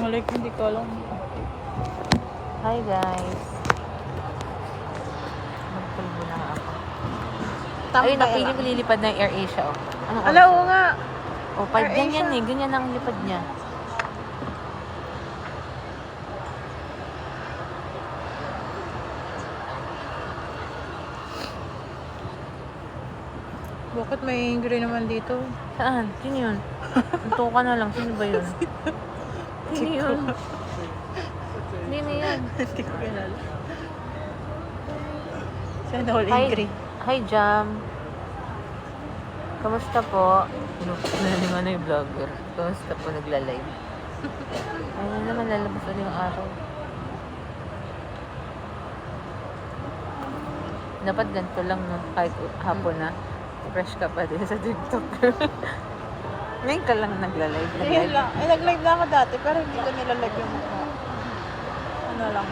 Like, hindi ko alam. Hi guys. Magpulbo na nga ako. Ayun, napili ko lilipad na yung Air Asia. Oh. Anong Ala, oras oo na? nga. Oh, 5 Air ganyan Asia. eh. Ganyan ang lipad niya. Bakit may ingri naman dito? Saan? Sino yun? Ito ka na lang. Sino ba yun? Sino yun? Sino yun? Hindi ko kilala. Sana all Hi, ingri. hi Jam. Kamusta po? Nalingan na yung vlogger. Kamusta po nagla-live? Ayun naman, lalabas ulit yung araw. Dapat ganito lang, no? Kahit hapon na. Fresh ka pa din sa TikTok. Ngayon ka lang nagla-live. Ayun lang. Nag-live na ako dati, pero hindi ko nilalive yung mukha. Ano lang.